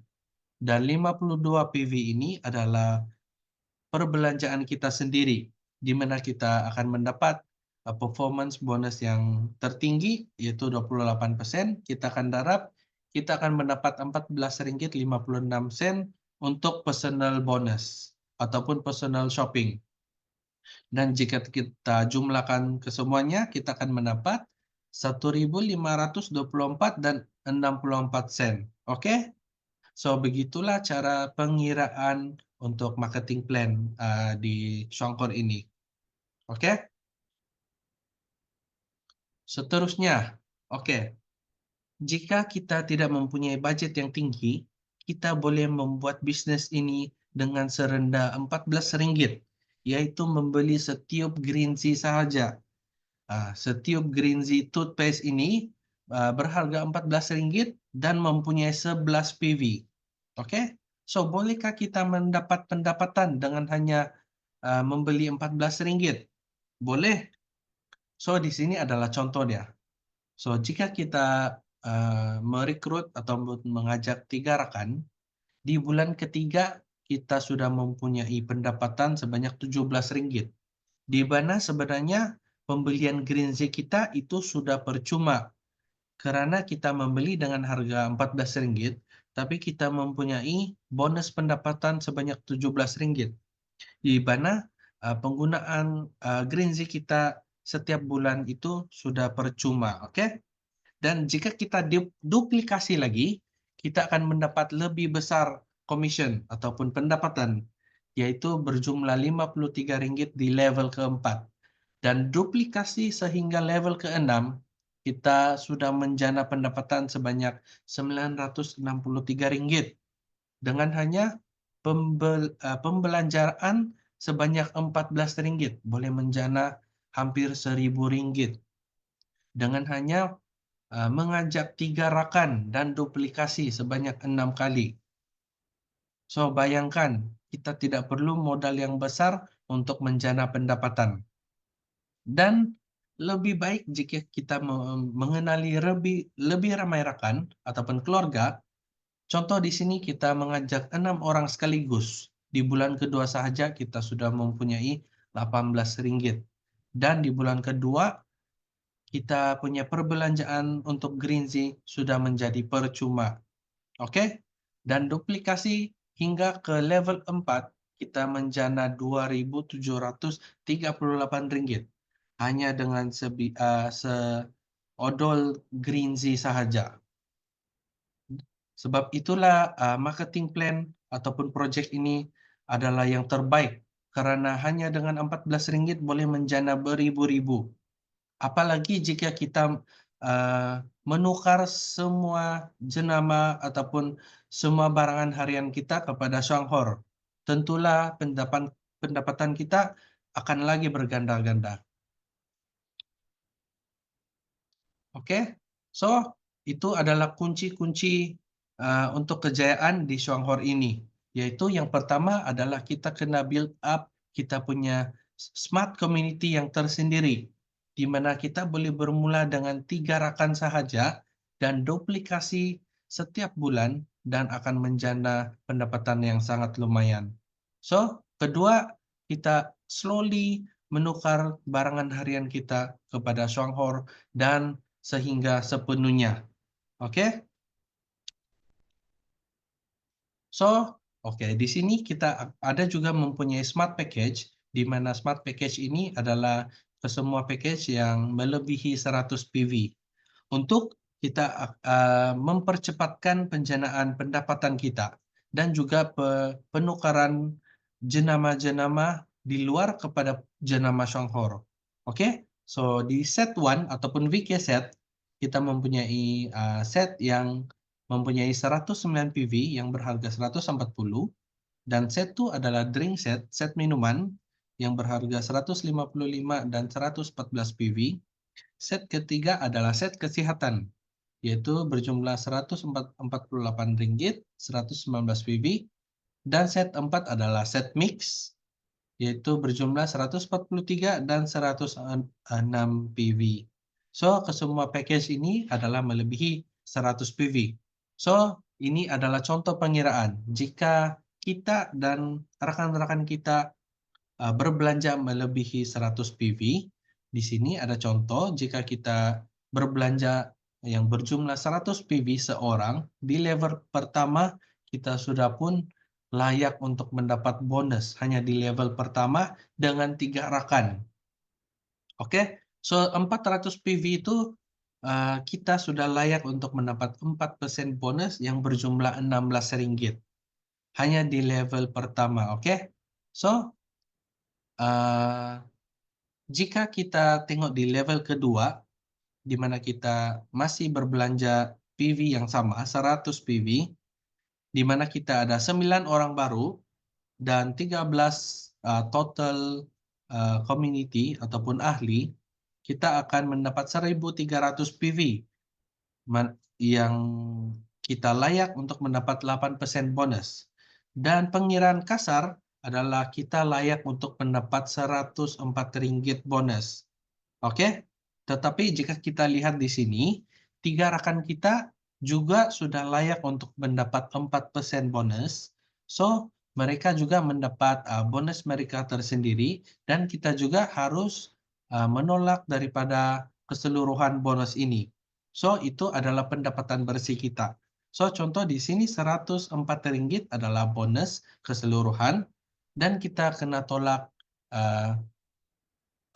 Dan 52 PV ini adalah perbelanjaan kita sendiri, di mana kita akan mendapat performance bonus yang tertinggi, yaitu 28%. Kita akan darab, kita akan mendapat Rp14.56 untuk personal bonus ataupun personal shopping. Dan jika kita jumlahkan ke semuanya, kita akan mendapat 1.524 dan 64 sen. Oke? So, begitulah cara pengiraan untuk marketing plan di Shongkor ini. Oke? Seterusnya, oke. Jika kita tidak mempunyai budget yang tinggi, kita boleh membuat bisnis ini dengan serendah Rp14, yaitu membeli setiup green tea sahaja. Setiup green tea toothpaste ini berharga Rp14 dan mempunyai 11 PV. Oke? So, bolehkah kita mendapat pendapatan dengan hanya membeli Rp14? Boleh. So, di sini adalah contohnya. So, jika kita merekrut atau mengajak 3 rekan, di bulan ketiga kita sudah mempunyai pendapatan sebanyak Rp17, di mana sebenarnya pembelian green tea kita itu sudah percuma karena kita membeli dengan harga Rp14, tapi kita mempunyai bonus pendapatan sebanyak Rp17, di mana penggunaan green tea kita setiap bulan itu sudah percuma, oke? Dan jika kita duplikasi lagi, kita akan mendapat lebih besar commission ataupun pendapatan, yaitu berjumlah Rp53 di level keempat. Dan duplikasi sehingga level keenam, kita sudah menjana pendapatan sebanyak Rp963 dengan hanya pembelanjaan sebanyak Rp14, boleh menjana hampir Rp1.000 dengan hanya mengajak 3 rakan dan duplikasi sebanyak 6 kali. So, bayangkan, kita tidak perlu modal yang besar untuk menjana pendapatan. Dan lebih baik jika kita mengenali lebih ramai rakan ataupun keluarga. Contoh di sini kita mengajak 6 orang sekaligus. Di bulan kedua sahaja kita sudah mempunyai Rp18. Dan di bulan kedua kita punya perbelanjaan untuk green tea sudah menjadi percuma. Oke? Dan duplikasi hingga ke level 4, kita menjana Rp2.738 hanya dengan seodol green tea sahaja. Sebab itulah marketing plan ataupun projek ini adalah yang terbaik karena hanya dengan Rp14 boleh menjana beribu-ribu. Apalagi jika kita menukar semua jenama ataupun semua barangan harian kita kepada Shonghor, tentulah pendapatan kita akan lagi berganda-ganda. Oke? So, itu adalah kunci-kunci untuk kejayaan di Shonghor ini. Yaitu yang pertama adalah kita kena build up kita punya smart community yang tersendiri, di mana kita boleh bermula dengan 3 rakan sahaja dan duplikasi setiap bulan dan akan menjana pendapatan yang sangat lumayan. So, kedua, kita slowly menukar barangan harian kita kepada Shonghor dan sehingga sepenuhnya. Oke? So, di sini kita ada juga mempunyai smart package, di mana smart package ini adalah semua package yang melebihi 100 PV. Untuk kita mempercepatkan penjanaan pendapatan kita dan juga penukaran jenama-jenama di luar kepada jenama Shonghor. Oke? So, di set 1 ataupun VK set, kita mempunyai set yang mempunyai 109 PV yang berharga 140, dan set 2 adalah drink set, set minuman yang berharga 155 dan 114 PV. Set ketiga adalah set kesehatan, yaitu berjumlah Rp148, 119 PV. Dan set 4 adalah set mix, yaitu berjumlah 143 dan 106 PV. So, kesemua package ini adalah melebihi 100 PV. So, ini adalah contoh pengiraan. Jika kita dan rekan-rekan kita berbelanja melebihi 100 PV, di sini ada contoh jika kita berbelanja yang berjumlah 100 PV seorang, di level pertama kita sudah pun layak untuk mendapat bonus hanya di level pertama dengan 3 rakan. Oke, so 400 PV itu kita sudah layak untuk mendapat 4% bonus yang berjumlah Rp16 hanya di level pertama, oke? So, jika kita tengok di level kedua, di mana kita masih berbelanja PV yang sama, 100 PV, di mana kita ada 9 orang baru dan 13 total community ataupun ahli, kita akan mendapat 1.300 PV yang kita layak untuk mendapat 8% bonus. Dan pengiraan kasar adalah kita layak untuk mendapat Rp104 bonus. Oke? Tetapi jika kita lihat di sini, 3 rekan kita juga sudah layak untuk mendapat 4% bonus. So, mereka juga mendapat bonus mereka tersendiri dan kita juga harus menolak daripada keseluruhan bonus ini. So, itu adalah pendapatan bersih kita. So, contoh di sini Rp104 adalah bonus keseluruhan dan kita kena tolak 4%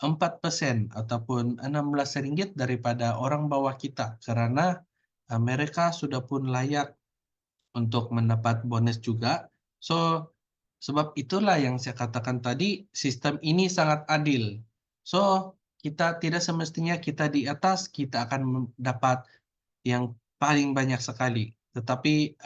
ataupun Rp16 daripada orang bawah kita kerana mereka sudah pun layak untuk mendapat bonus juga. So, sebab itulah yang saya katakan tadi, sistem ini sangat adil. So, kita tidak semestinya kita di atas, kita akan dapat yang paling banyak sekali. Tetapi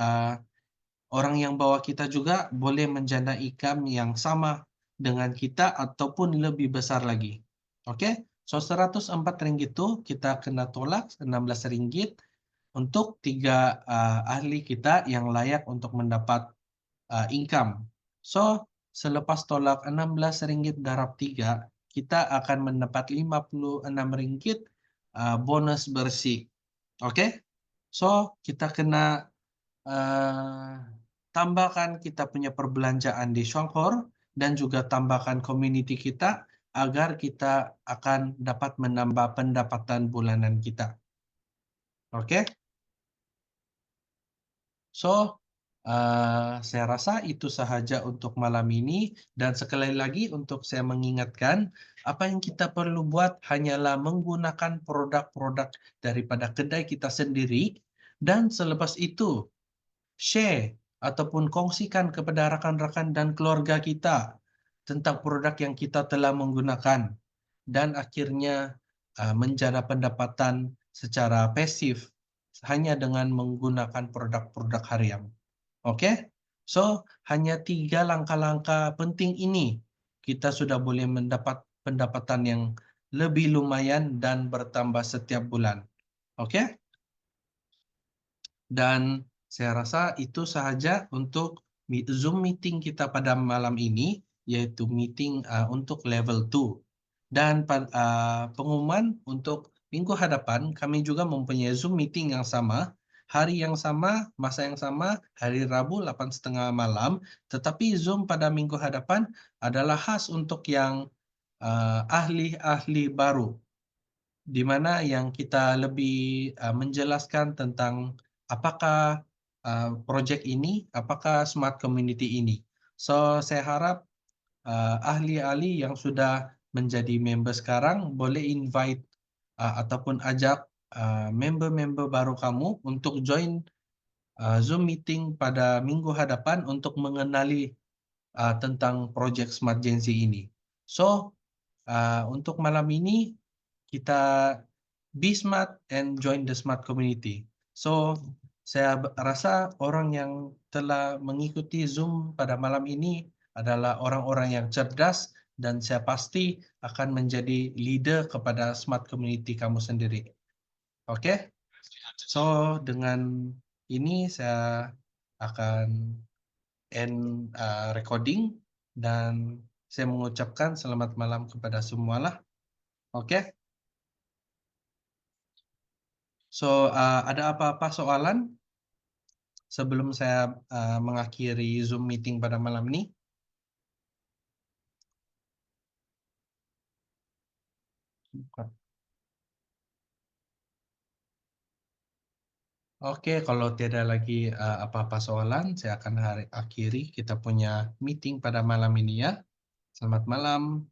orang yang bawah kita juga boleh menjana income yang sama dengan kita ataupun lebih besar lagi. Oke? So Rp104 itu kita kena tolak Rp16 untuk 3 ahli kita yang layak untuk mendapat income. So selepas tolak Rp16 darab 3, kita akan mendapat Rp56 bonus bersih. Oke? So kita kena tambahkan kita punya perbelanjaan di Shongkhor dan juga tambahkan community kita agar kita akan dapat menambah pendapatan bulanan kita. Oke? So, saya rasa itu sahaja untuk malam ini dan sekali lagi untuk saya mengingatkan, apa yang kita perlu buat hanyalah menggunakan produk-produk daripada kedai kita sendiri dan selepas itu share ataupun kongsikan kepada rakan-rakan dan keluarga kita tentang produk yang kita telah menggunakan dan akhirnya menjana pendapatan secara pasif hanya dengan menggunakan produk-produk harian. Oke? So, hanya 3 langkah-langkah penting ini kita sudah boleh mendapat pendapatan yang lebih lumayan dan bertambah setiap bulan. Oke? Dan saya rasa itu sahaja untuk Zoom meeting kita pada malam ini, yaitu meeting untuk level 2. Dan pengumuman untuk minggu hadapan, kami juga mempunyai Zoom meeting yang sama, hari yang sama, masa yang sama, hari Rabu 8.30 malam, tetapi Zoom pada minggu hadapan adalah khas untuk yang ahli-ahli baru, di mana yang kita lebih menjelaskan tentang apakah projek ini, apakah smart community ini. So, saya harap ahli-ahli yang sudah menjadi member sekarang boleh invite ataupun ajak member-member baru kamu untuk join Zoom meeting pada minggu hadapan untuk mengenali tentang projek Smart Gen Z ini. So, untuk malam ini kita be smart and join the smart community. So, saya rasa orang yang telah mengikuti Zoom pada malam ini adalah orang-orang yang cerdas dan saya pasti akan menjadi leader kepada smart community kamu sendiri. Oke? So, dengan ini saya akan end recording dan saya mengucapkan selamat malam kepada semualah. Oke? So, ada apa-apa soalan sebelum saya mengakhiri Zoom meeting pada malam ini? Oke, kalau tiada lagi apa-apa soalan, saya akan akhiri kita punya meeting pada malam ini ya. Selamat malam.